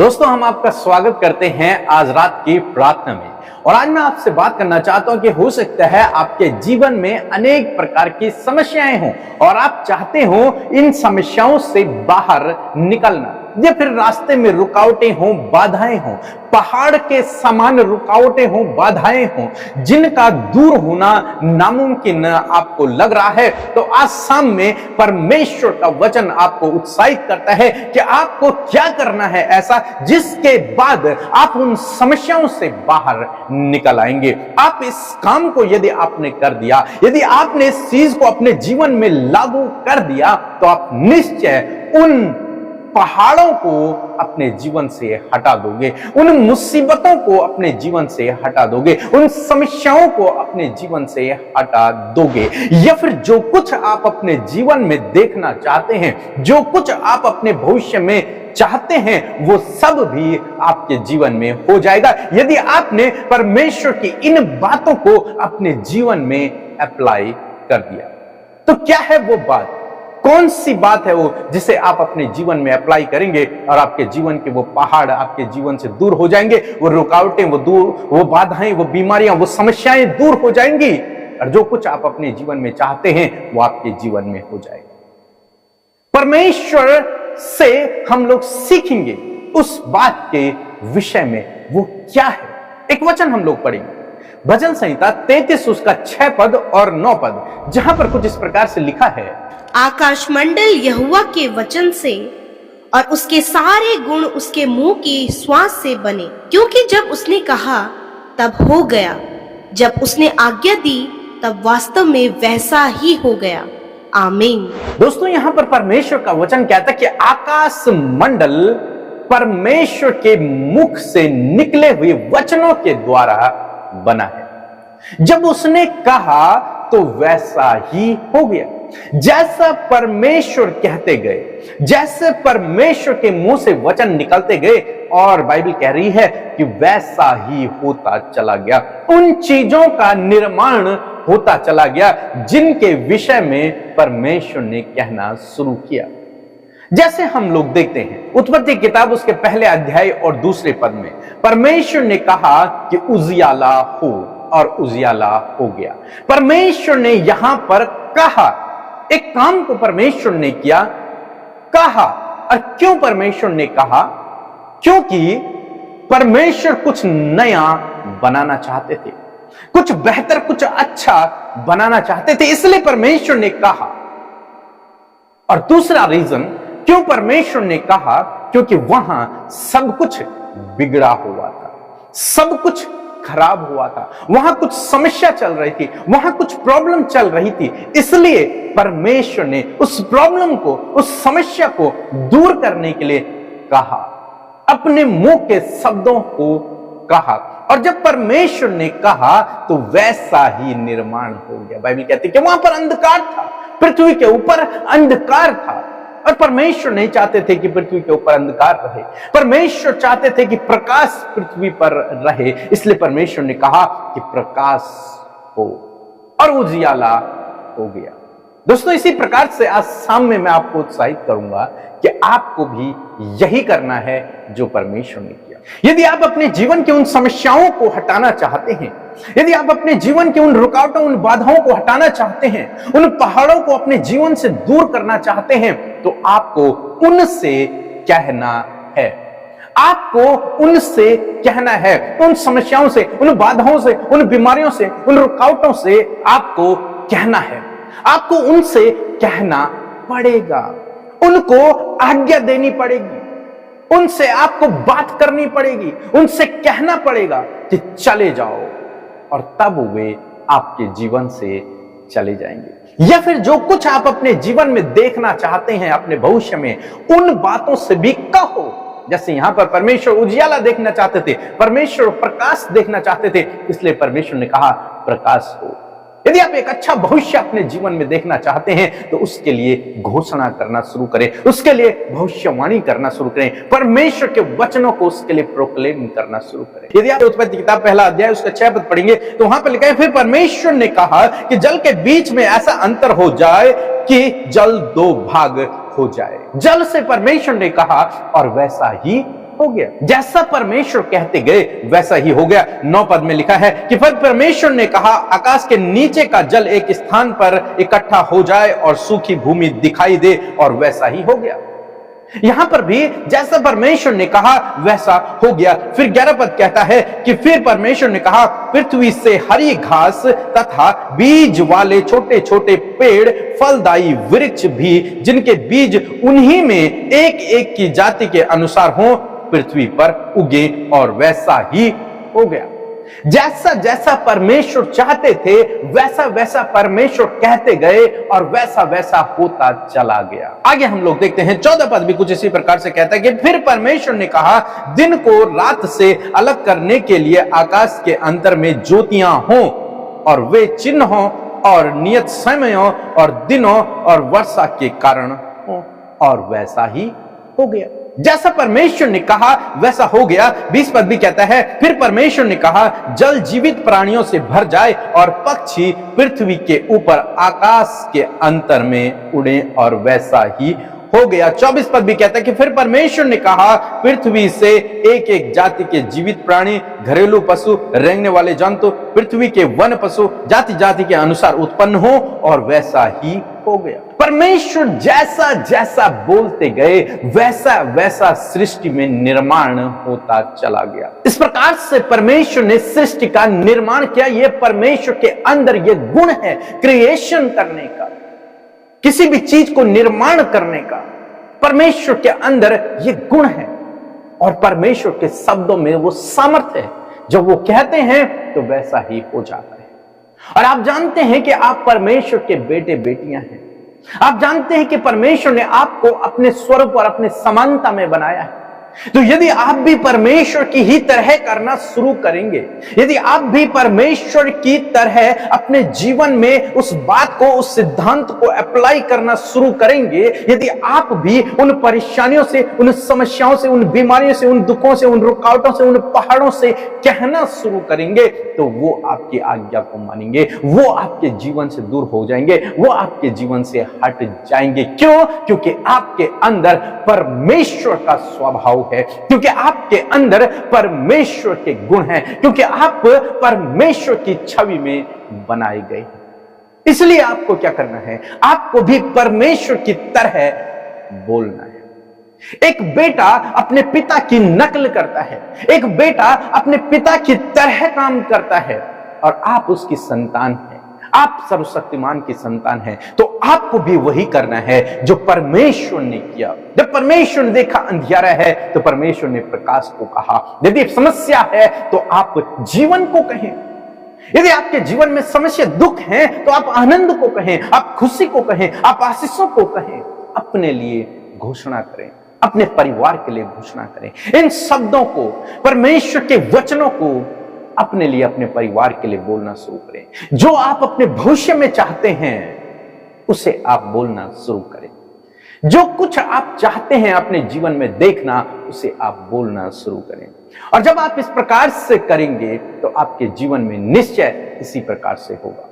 दोस्तों, हम आपका स्वागत करते हैं आज रात की प्रार्थना में। और आज मैं आपसे बात करना चाहता हूं कि हो सकता है आपके जीवन में अनेक प्रकार की समस्याएं हों और आप चाहते हो इन समस्याओं से बाहर निकलना, या फिर रास्ते में रुकावटें हों, बाधाएं हों, पहाड़ के समान रुकावटें हों, बाधाएं हों, जिनका दूर होना नामुमकिन आपको लग रहा है। तो आज शाम में परमेश्वर का वचन आपको उत्साहित करता है कि आपको क्या करना है ऐसा जिसके बाद आप उन समस्याओं से बाहर निकल आएंगे। आप इस काम को यदि आपने कर दिया, यदि आपने इस चीज को अपने जीवन में लागू कर दिया, तो आप निश्चय उन पहाड़ों को अपने जीवन से हटा दोगे, उन मुसीबतों को अपने जीवन से हटा दोगे, उन समस्याओं को अपने जीवन से हटा दोगे। या फिर जो कुछ आप अपने जीवन में देखना चाहते हैं, जो कुछ आप अपने भविष्य में चाहते हैं, वो सब भी आपके जीवन में हो जाएगा यदि आपने परमेश्वर की इन बातों को अपने जीवन में अप्लाई कर दिया। तो क्या है वो बात, कौन सी बात है वो जिसे आप अपने जीवन में अप्लाई करेंगे और आपके जीवन के वो पहाड़ आपके जीवन से दूर हो जाएंगे, वो रुकावटें, वो दूर, वो बाधाएं, वो बीमारियां, वो समस्याएं दूर हो जाएंगी और जो कुछ आप अपने जीवन में चाहते हैं वो आपके जीवन में हो जाएगा। परमेश्वर से हम लोग सीखेंगे उस बात के विषय में वो क्या है। एक वचन हम लोग पढ़ेंगे, भजन संहिता 33 उसका 6 पद और 9 पद, जहां पर कुछ इस प्रकार से लिखा है, आकाश मंडल यहोवा के वचन से और उसके सारे गुण उसके मुंह की श्वास से बने, क्योंकि जब उसने कहा तब हो गया, जब उसने आज्ञा दी तब वास्तव में वैसा ही हो गया। आमीन। दोस्तों, यहां पर परमेश्वर का वचन कहता है कि आकाश मंडल परमेश्वर के मुख से निकले हुए वचनों के द्वारा बना है। जब उसने कहा तो वैसा ही हो गया। जैसा परमेश्वर कहते गए, जैसे परमेश्वर के मुंह से वचन निकलते गए, और बाइबल कह रही है कि वैसा ही होता चला गया। उन चीजों का निर्माण होता चला गया जिनके विषय में परमेश्वर ने कहना शुरू किया। जैसे हम लोग देखते हैं उत्पत्ति किताब उसके पहले अध्याय और दूसरे पद में परमेश्वर ने कहा कि उजियाला हो, और उजियाला हो गया। परमेश्वर ने यहां पर कहा, एक काम को परमेश्वर ने किया, कहा। और क्यों परमेश्वर ने कहा? क्योंकि परमेश्वर कुछ नया बनाना चाहते थे, कुछ बेहतर, कुछ अच्छा बनाना चाहते थे, इसलिए परमेश्वर ने कहा। और दूसरा रीजन क्यों परमेश्वर ने कहा, क्योंकि वहां सब कुछ बिगड़ा हुआ था, सब कुछ खराब हुआ था, वहां कुछ समस्या चल रही थी, वहां कुछ प्रॉब्लम चल रही थी। इसलिए परमेश्वर ने उस प्रॉब्लम को, उस समस्या को दूर करने के लिए कहा, अपने मुंह के शब्दों को कहा। और जब परमेश्वर ने कहा तो वैसा ही निर्माण हो गया। बाइबल कहती है कि वहां पर अंधकार था, पृथ्वी के ऊपर अंधकार था, और परमेश्वर नहीं चाहते थे कि पृथ्वी के ऊपर अंधकार रहे। परमेश्वर चाहते थे कि प्रकाश पृथ्वी पर रहे, इसलिए परमेश्वर ने कहा कि प्रकाश हो, और उजियाला हो गया। दोस्तों, इसी प्रकार से आज शाम में मैं आपको उत्साहित करूंगा कि आपको भी यही करना है जो परमेश्वर ने किया। यदि आप अपने जीवन की उन समस्याओं को हटाना चाहते हैं, यदि आप अपने जीवन की उन रुकावटों, उन बाधाओं को हटाना चाहते हैं, उन पहाड़ों को अपने जीवन से दूर करना चाहते हैं, तो आपको उनसे कहना है। आपको उनसे कहना है, उन समस्याओं से, उन बाधाओं से, उन बीमारियों से, उन रुकावटों से आपको कहना है। आपको उनसे कहना पड़ेगा, उनको आज्ञा देनी पड़ेगी, उनसे आपको बात करनी पड़ेगी, उनसे कहना पड़ेगा कि चले जाओ, और तब वे आपके जीवन से चले जाएंगे। या फिर जो कुछ आप अपने जीवन में देखना चाहते हैं अपने भविष्य में, उन बातों से भी कहो। जैसे यहां पर परमेश्वर उजियाला देखना चाहते थे, परमेश्वर प्रकाश देखना चाहते थे, इसलिए परमेश्वर ने कहा प्रकाश हो। यदि आप एक अच्छा भविष्य अपने जीवन में देखना चाहते हैं तो उसके लिए घोषणा करना शुरू करें, उसके लिए भविष्यवाणी करना शुरू करें, परमेश्वर के वचनों को उसके लिए प्रोक्लेम करना शुरू करें। यदि आप उत्पत्ति किताब पहला अध्याय उसका 6 पद पढ़ेंगे तो वहां पर लिखा है, फिर परमेश्वर ने कहा कि जल के बीच में ऐसा अंतर हो जाए कि जल 2 भाग हो जाए। जल से परमेश्वर ने कहा और वैसा ही हो गया। जैसा परमेश्वर कहते गए वैसा ही हो गया। 9 पद में लिखा है कि फिर परमेश्वर ने कहा, आकाश के नीचे का जल एक स्थान पर इकट्ठा हो जाए और सूखी भूमि दिखाई दे, और वैसा ही हो गया। यहां पर भी जैसा परमेश्वर ने कहा वैसा हो गया। फिर 11 पद कहता है कि फिर परमेश्वर ने कहा, पृथ्वी से हरी घास तथा बीज वाले छोटे छोटे पेड़, फलदायी वृक्ष भी, जिनके बीज उन्हीं में एक एक की जाति के अनुसार हो, पृथ्वी पर उगे, और वैसा ही हो गया। जैसा जैसा परमेश्वर चाहते थे वैसा वैसा परमेश्वर कहते गए, और वैसा वैसा होता चला गया। आगे हम लोग देखते हैं 14 पद भी कुछ इसी प्रकार से कहता है कि फिर परमेश्वर ने कहा, दिन को रात से अलग करने के लिए आकाश के अंतर में ज्योतियां हों, और वे चिन्ह हों और नियत समयों और दिनों और वर्षा के कारण हों, और वैसा ही हो गया। जैसा परमेश्वर ने कहा वैसा हो गया। 20 पद भी कहता है, फिर परमेश्वर ने कहा, जल जीवित प्राणियों से भर जाए और पक्षी पृथ्वी के ऊपर आकाश के अंतर में उड़े, और वैसा ही हो गया। 24 पद भी कहता है कि फिर परमेश्वर ने कहा, पृथ्वी से एक एक जाति के जीवित प्राणी, घरेलू पशु, रेंगने वाले जंतु, पृथ्वी के वन पशु जाति जाति के अनुसार उत्पन्न हो, और वैसा ही हो गया। परमेश्वर जैसा जैसा बोलते गए वैसा वैसा सृष्टि में निर्माण होता चला गया। इस प्रकार से परमेश्वर ने सृष्टि का निर्माण किया। यह परमेश्वर के अंदर यह गुण है क्रिएशन करने का, किसी भी चीज को निर्माण करने का। परमेश्वर के अंदर यह गुण है, और परमेश्वर के शब्दों में वो सामर्थ्य है। जब वो कहते हैं तो वैसा ही हो जाता है। और आप जानते हैं कि आप परमेश्वर के बेटे बेटियां हैं। आप जानते हैं कि परमेश्वर ने आपको अपने स्वरूप और अपने समानता में बनाया है। तो यदि आप भी परमेश्वर की ही तरह करना शुरू करेंगे, यदि आप भी परमेश्वर की तरह अपने जीवन में उस बात को, उस सिद्धांत को अप्लाई करना शुरू करेंगे, यदि आप भी उन परेशानियों से, उन समस्याओं से, उन बीमारियों से, उन दुखों से, उन रुकावटों से, उन पहाड़ों से कहना शुरू करेंगे, तो वो आपकी आज्ञा को मानेंगे, वो आपके जीवन से दूर हो जाएंगे, वो आपके जीवन से हट जाएंगे। क्यों? क्योंकि आपके अंदर परमेश्वर का स्वभाव है, क्योंकि आपके अंदर परमेश्वर के गुण हैं, क्योंकि आप परमेश्वर की छवि में बनाए गए। इसलिए आपको क्या करना है? आपको भी परमेश्वर की तरह बोलना है। एक बेटा अपने पिता की नकल करता है, एक बेटा अपने पिता की तरह काम करता है, और आप उसकी संतान हैं, आप सर्वशक्तिमान की संतान हैं। तो आपको भी वही करना है जो परमेश्वर ने किया। जब परमेश्वर ने देखा अंधियारा है तो परमेश्वर ने प्रकाश को कहा। यदि समस्या है तो आप जीवन को कहें। यदि आपके जीवन में समस्या, दुख है, तो आप आनंद को कहें, आप खुशी को कहें, आप आशीषों को कहें। अपने लिए घोषणा करें, अपने परिवार के लिए घोषणा करें। इन शब्दों को, परमेश्वर के वचनों को अपने लिए, अपने परिवार के लिए बोलना शुरू करें। जो आप अपने भविष्य में चाहते हैं उसे आप बोलना शुरू करें। जो कुछ आप चाहते हैं अपने जीवन में देखना, उसे आप बोलना शुरू करें। और जब आप इस प्रकार से करेंगे तो आपके जीवन में निश्चय इसी प्रकार से होगा।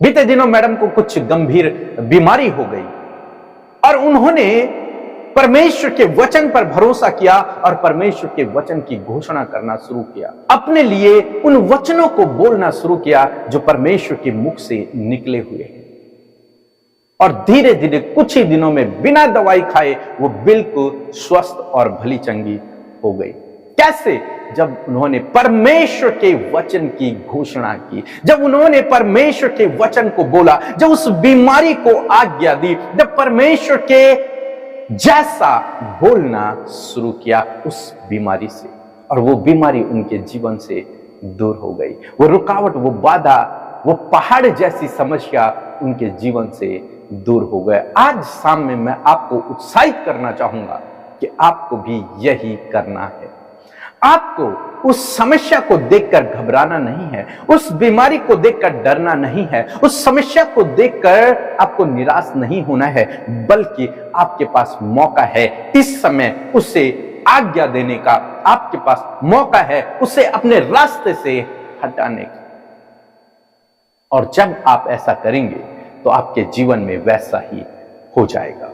बीते दिनों मैडम को कुछ गंभीर बीमारी हो गई, और उन्होंने परमेश्वर के वचन पर भरोसा किया और परमेश्वर के वचन की घोषणा करना शुरू किया। अपने लिए उन वचनों को बोलना शुरू किया जो परमेश्वर के मुख से निकले हुए हैं, और धीरे धीरे कुछ ही दिनों में बिना दवाई खाए वो बिल्कुल स्वस्थ और भली चंगी हो गई। कैसे? जब उन्होंने परमेश्वर के वचन की घोषणा की, जब उन्होंने परमेश्वर के वचन को बोला, जब उस बीमारी को आज्ञा दी, जब परमेश्वर के जैसा बोलना शुरू किया उस बीमारी से, और वो बीमारी उनके जीवन से दूर हो गई। वो रुकावट, वो बाधा, वो पहाड़ जैसी समस्या उनके जीवन से दूर हो गए। आज शाम में मैं आपको उत्साहित करना चाहूंगा कि आपको भी यही करना है। आपको उस समस्या को देखकर घबराना नहीं है, उस बीमारी को देखकर डरना नहीं है, उस समस्या को देखकर आपको निराश नहीं होना है, बल्कि आपके पास मौका है इस समय उसे आज्ञा देने का। आपके पास मौका है उसे अपने रास्ते से हटाने का। और जब आप ऐसा करेंगे तो आपके जीवन में वैसा ही हो जाएगा,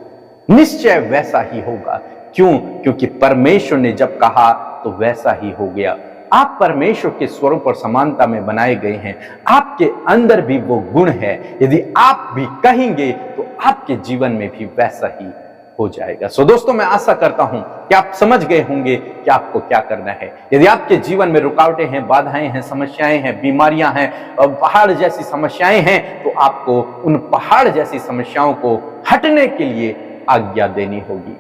निश्चय वैसा ही होगा। क्यों? क्योंकि परमेश्वर ने जब कहा तो वैसा ही हो गया। आप परमेश्वर के स्वरूप और समानता में बनाए गए हैं, आपके अंदर भी वो गुण है। यदि आप भी कहेंगे तो आपके जीवन में भी वैसा ही हो जाएगा। सो दोस्तों, मैं आशा करता हूं कि आप समझ गए होंगे कि आपको क्या करना है। यदि आपके जीवन में रुकावटें हैं, बाधाएं हैं, समस्याएं हैं, बीमारियां हैं और पहाड़ जैसी समस्याएं हैं, तो आपको उन पहाड़ जैसी समस्याओं को हटने के लिए आज्ञा देनी होगी।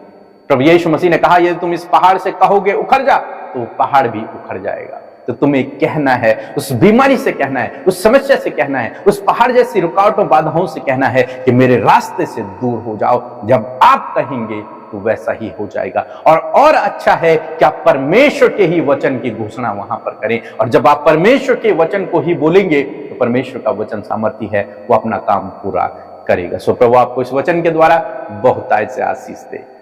प्रभु यीशु मसीह ने कहा, यदि तुम इस पहाड़ से कहोगे उखड़ जा, तो पहाड़ भी उखड़ जाएगा। तो तुम्हें कहना है, उस बीमारी से कहना है, उस समस्या से कहना है, उस पहाड़ जैसी रुकावटों बाधाओं से कहना है कि मेरे रास्ते से दूर हो जाओ। जब आप कहेंगे तो वैसा ही हो जाएगा। और अच्छा है कि आप परमेश्वर के ही वचन की घोषणा वहां पर करें। और जब आप परमेश्वर के वचन को ही बोलेंगे तो परमेश्वर का वचन सामर्थी है, वो अपना काम पूरा करेगा। सो प्रभु आपको इस वचन के द्वारा बहुतायत से आशीष दे।